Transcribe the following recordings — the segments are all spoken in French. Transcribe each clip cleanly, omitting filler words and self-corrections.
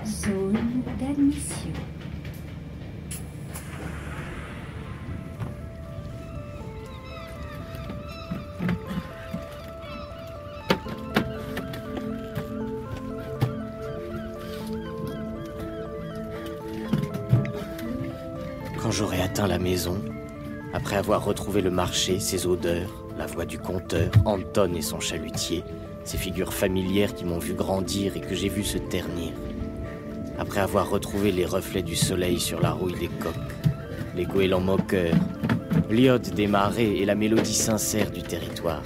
Zone d'admission. Quand j'aurai atteint la maison, après avoir retrouvé le marché, ses odeurs, la voix du compteur, Anton et son chalutier, ces figures familières qui m'ont vu grandir et que j'ai vu se ternir. Après avoir retrouvé les reflets du soleil sur la rouille des coques, les goélands moqueurs, l'iode des marais et la mélodie sincère du territoire,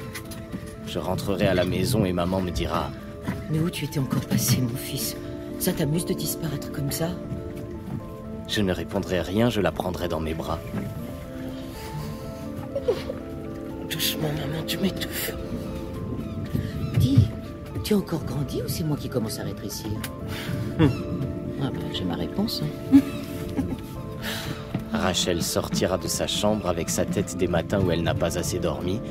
je rentrerai à la maison et maman me dira « Mais où tu étais encore passé, mon fils? Ça t'amuse de disparaître comme ça ?» Je ne répondrai rien, je la prendrai dans mes bras. Doucement, maman, tu m'étouffes. Dis, tu as encore grandi ou c'est moi qui commence à rétrécir? Ah ben, j'ai ma réponse. Hein. Rachel sortira de sa chambre avec sa tête des matins où elle n'a pas assez dormi.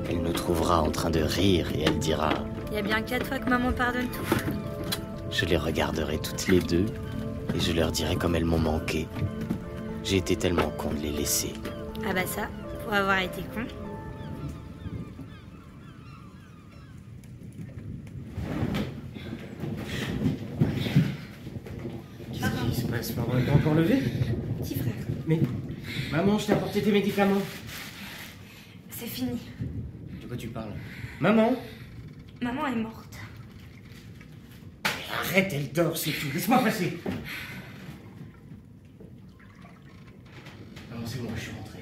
Elle nous trouvera en train de rire et elle dira « Il y a bien 4 fois que maman pardonne tout. » Je les regarderai toutes les deux et je leur dirai comme elles m'ont manqué. J'ai été tellement con de les laisser. Ah bah ça, pour avoir été con. Qu'est-ce qui se passe? Maman n'est pas encore levée? Petit frère, Mais, maman, je t'ai apporté tes médicaments. c'est fini. De quoi tu parles? Maman? Maman est morte. Arrête, elle dort, c'est tout. Laisse-moi passer. Maman, c'est bon, je suis rentré.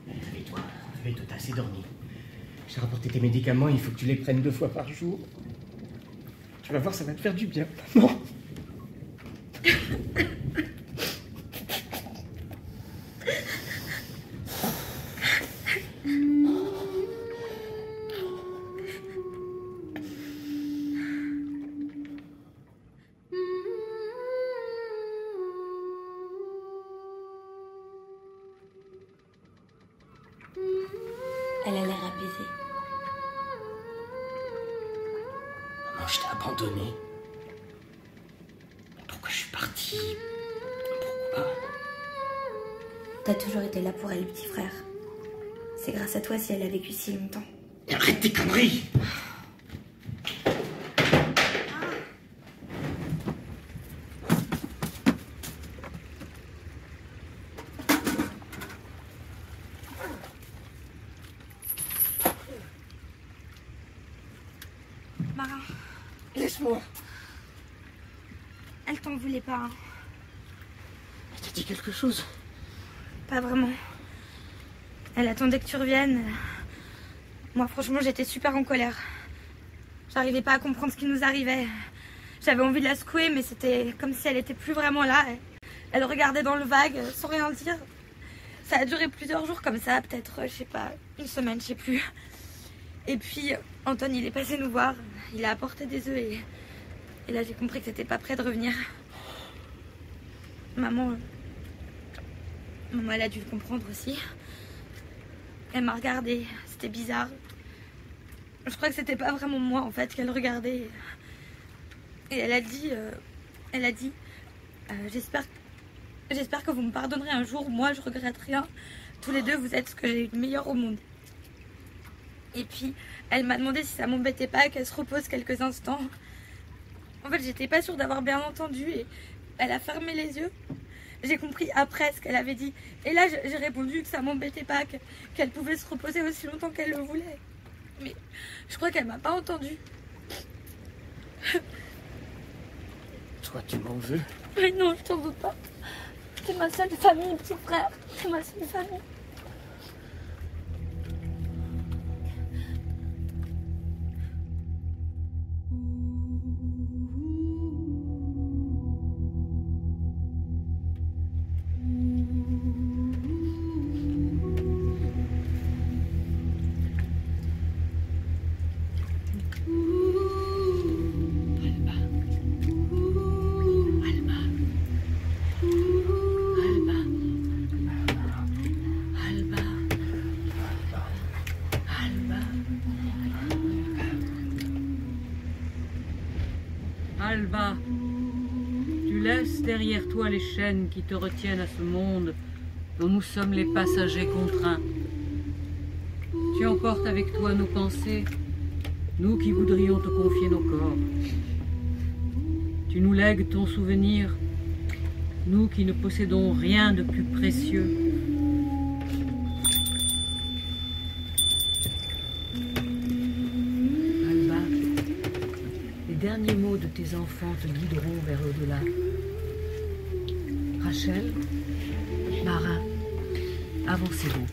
Allez, réveille-toi. Réveille-toi, t'as assez dormi. Je t'ai rapporté tes médicaments, il faut que tu les prennes 2 fois par jour. Tu vas voir, ça va te faire du bien. Maman. Elle a l'air apaisée. Maman, je t'ai abandonné. Pourquoi je suis parti? Pourquoi? T'as toujours été là pour elle, petit frère. C'est grâce à toi si elle a vécu si longtemps. Et arrête tes conneries! Marin, Laisse-moi! elle t'en voulait pas, hein. Elle t'a dit quelque chose? Pas vraiment. Elle attendait que tu reviennes. Moi, franchement, j'étais super en colère. J'arrivais pas à comprendre ce qui nous arrivait. J'avais envie de la secouer, mais c'était comme si elle était plus vraiment là. Elle regardait dans le vague, sans rien dire. Ça a duré plusieurs jours comme ça, peut-être, je sais pas, une semaine, je sais plus. Et puis, Anton, il est passé nous voir. Il a apporté des œufs et là, j'ai compris que c'était pas prêt de revenir. Maman, elle a dû le comprendre aussi. Elle m'a regardée, c'était bizarre. Je crois que c'était pas vraiment moi en fait qu'elle regardait. Et elle a dit, j'espère que vous me pardonnerez un jour. Moi, je regrette rien. Tous les deux, vous êtes ce que j'ai eu de meilleur au monde. Et puis, elle m'a demandé si ça m'embêtait pas qu'elle se repose quelques instants. En fait, j'étais pas sûre d'avoir bien entendu et elle a fermé les yeux. J'ai compris après ce qu'elle avait dit. Et là, j'ai répondu que ça m'embêtait pas, qu'elle pouvait se reposer aussi longtemps qu'elle le voulait. Mais je crois qu'elle m'a pas entendu. Toi, tu m'en veux? Mais non, je t'en veux pas. C'est ma seule famille, petit frère. C'est ma seule famille. Alba, derrière toi les chaînes qui te retiennent à ce monde dont nous sommes les passagers contraints. Tu emportes avec toi nos pensées, nous qui voudrions te confier nos corps. Tu nous lègues ton souvenir, nous qui ne possédons rien de plus précieux. Alba, les derniers mots de tes enfants te guideront vers l'au-delà. Rachel, Marin, avancez donc.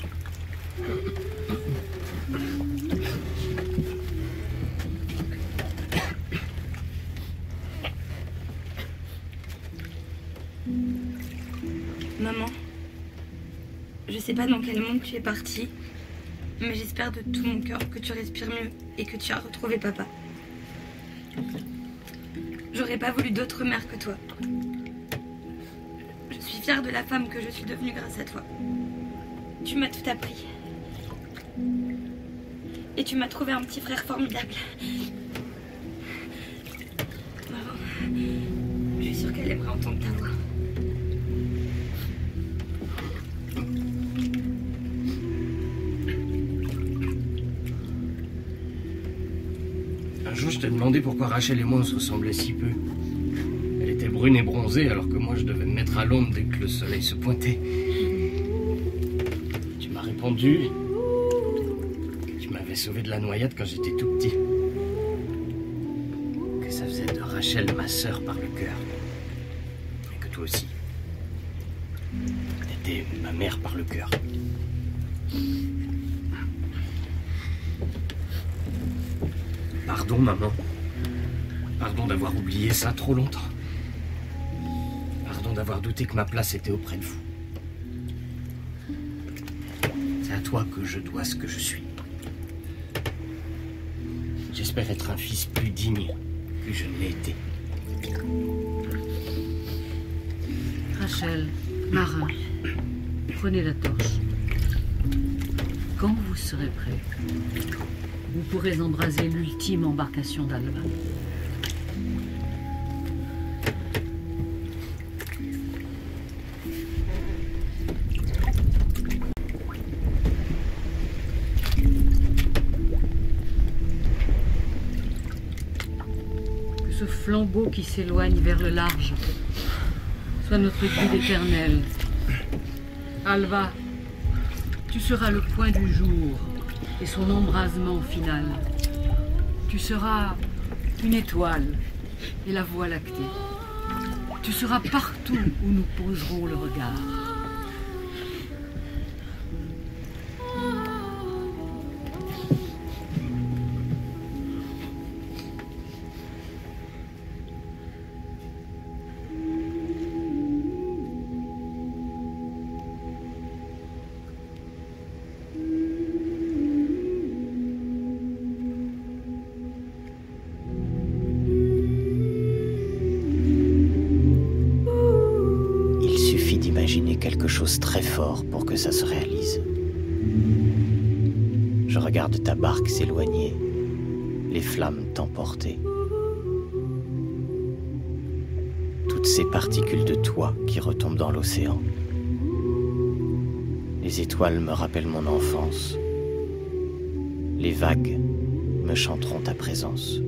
Maman, je sais pas dans quel monde tu es partie, mais j'espère de tout mon cœur que tu respires mieux et que tu as retrouvé papa. J'aurais pas voulu d'autre mère que toi. Je suis fière de la femme que je suis devenue grâce à toi. Tu m'as tout appris. Et tu m'as trouvé un petit frère formidable. Maman, je suis sûre qu'elle aimerait entendre ta voix. Un jour, je t'ai demandé pourquoi Rachel et moi on se ressemblaient si peu. Elle était brune et bronzée, alors que moi je devais me mettre à l'ombre dès que le soleil se pointait. Tu m'as répondu que tu m'avais sauvé de la noyade quand j'étais tout petit. Que ça faisait de Rachel ma sœur par le cœur. Et que toi aussi. T'étais ma mère par le cœur. Pardon, maman. Pardon d'avoir oublié ça trop longtemps. Pardon d'avoir douté que ma place était auprès de vous. C'est à toi que je dois ce que je suis. J'espère être un fils plus digne que je ne l'ai été. Rachel, Marin, prenez la torche. Quand vous serez prêts, vous pourrez embraser l'ultime embarcation d'Alba. Que ce flambeau qui s'éloigne vers le large soit notre guide éternel. Alba, tu seras le point du jour et son embrasement final. Tu seras une étoile et la voie lactée. Tu seras partout où nous poserons le regard. D'imaginer quelque chose très fort pour que ça se réalise. Je regarde ta barque s'éloigner, les flammes t'emporter. Toutes ces particules de toi qui retombent dans l'océan. Les étoiles me rappellent mon enfance. Les vagues me chanteront ta présence.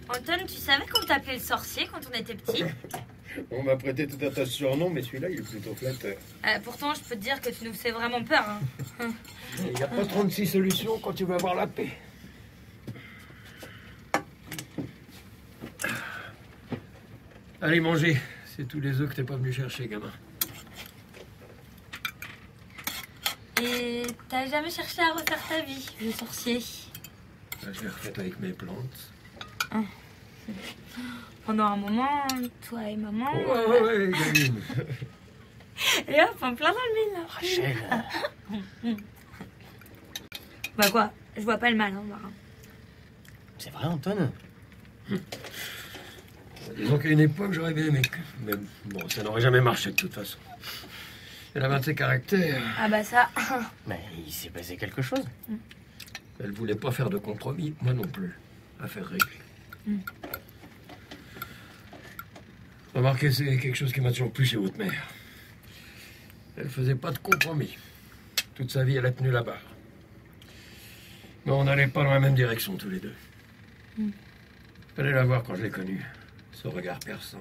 Anton, tu savais qu'on t'appelait le sorcier quand on était petit? On m'a prêté tout un tas de surnoms, mais celui-là, il est plutôt flatteur. Pourtant, je peux te dire que tu nous fais vraiment peur. Hein. Il n'y a pas 36 solutions quand tu veux avoir la paix. Allez, manger. C'est tous les œufs que t'es pas venu chercher, gamin. Et t'as jamais cherché à refaire ta vie, le sorcier? Là, je l'ai refaite avec mes plantes. Pendant un moment, toi et maman... Ouais, gamine. Et hop, en plein dans le mille. Rachel. Bah quoi, je vois pas le mal, hein, Marin. C'est vrai, Anton? Disons qu'à une époque, j'aurais bien aimé. Mais bon, ça n'aurait jamais marché de toute façon. Elle avait un de ses caractères. Ah bah ça... Mais il s'est passé quelque chose. Elle voulait pas faire de compromis, moi non plus. Affaire réglée. Remarquez, c'est quelque chose qui m'a toujours plu chez votre mère. Elle faisait pas de compromis. Toute sa vie, elle a tenu la barre. Mais on n'allait pas dans la même direction tous les deux. Fallait la voir quand je l'ai connue. Ce regard perçant.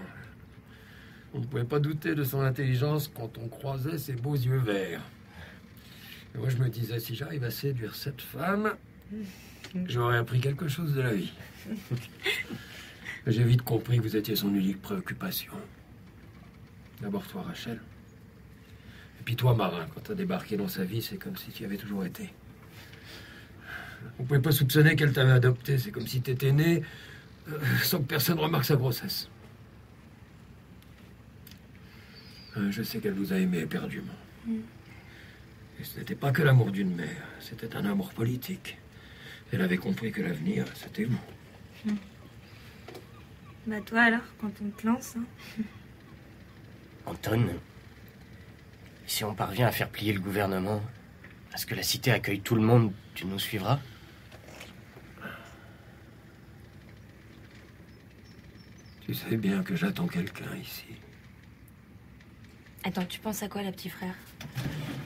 On ne pouvait pas douter de son intelligence quand on croisait ses beaux yeux verts. Et moi, je me disais, si j'arrive à séduire cette femme, j'aurais appris quelque chose de la vie. J'ai vite compris que vous étiez son unique préoccupation. D'abord toi, Rachel. Et puis toi, Marin, quand t'as débarqué dans sa vie, c'est comme si tu y avais toujours été. On pouvait pas soupçonner qu'elle t'avait adopté. C'est comme si t'étais né sans que personne remarque sa grossesse. Je sais qu'elle vous a aimé éperdument. Et ce n'était pas que l'amour d'une mère, c'était un amour politique. Elle avait compris que l'avenir, c'était vous. Bah toi alors, quand on te lance... Hein. Anton, si on parvient à faire plier le gouvernement, à ce que la cité accueille tout le monde, tu nous suivras? Tu sais bien que j'attends quelqu'un ici. Attends, tu penses à quoi, la petit frère?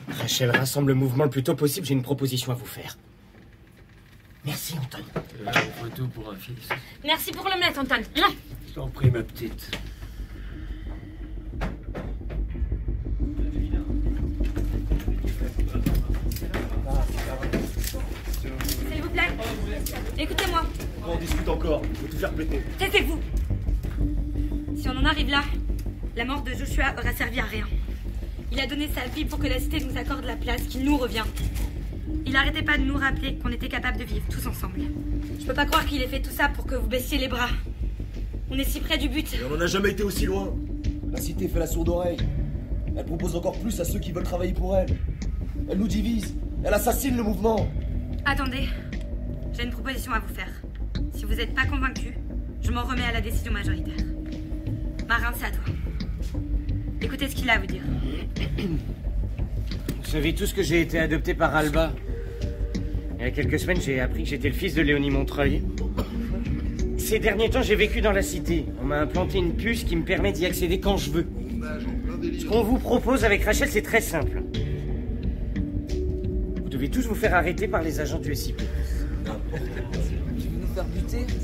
Rachel, rassemble le mouvement le plus tôt possible, j'ai une proposition à vous faire. Merci, Anton. On fait tout pour un fils. Merci pour l'omelette, Anton. Je t'en prie, ma petite. S'il vous plaît, écoutez-moi. On discute encore, je vais tout faire péter. Taisez-vous. Si on en arrive là, la mort de Joshua aura servi à rien. Il a donné sa vie pour que la cité nous accorde la place qui nous revient. Il n'arrêtait pas de nous rappeler qu'on était capables de vivre tous ensemble. Je peux pas croire qu'il ait fait tout ça pour que vous baissiez les bras. On est si près du but. Et on n'en a jamais été aussi loin. La cité fait la sourde oreille. Elle propose encore plus à ceux qui veulent travailler pour elle. Elle nous divise. Elle assassine le mouvement. Attendez, j'ai une proposition à vous faire. Si vous n'êtes pas convaincu, je m'en remets à la décision majoritaire. Marin, c'est à toi. Écoutez ce qu'il a à vous dire. Vous savez tous que j'ai été adopté par Alba. Il y a quelques semaines, j'ai appris que j'étais le fils de Léonie Montreuil. Ces derniers temps, j'ai vécu dans la cité. On m'a implanté une puce qui me permet d'y accéder quand je veux. Ce qu'on vous propose avec Rachel, c'est très simple. Vous devez tous vous faire arrêter par les agents du SIP.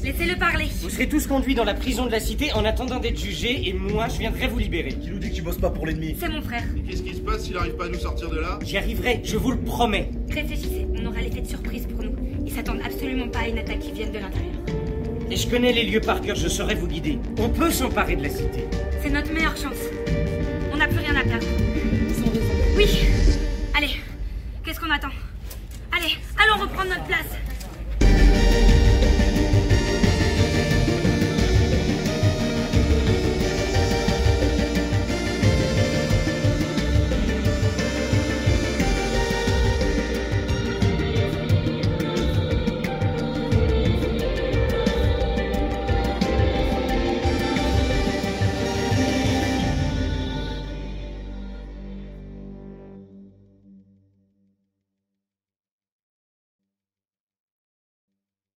Laissez-le parler. Vous serez tous conduits dans la prison de la cité en attendant d'être jugés et moi, je viendrai vous libérer. Qui nous dit que tu bosses pas pour l'ennemi? C'est mon frère. Et qu'est-ce qui se passe s'il arrive pas à nous sortir de là? J'y arriverai, je vous le promets. Réfléchissez, on aura l'effet de surprise pour nous. Ils s'attendent absolument pas à une attaque qui vienne de l'intérieur. Et je connais les lieux par cœur, je saurai vous guider. On peut s'emparer de la cité. C'est notre meilleure chance. On n'a plus rien à perdre. Oui. Allez, qu'est-ce qu'on attend? Allez, allons reprendre notre place.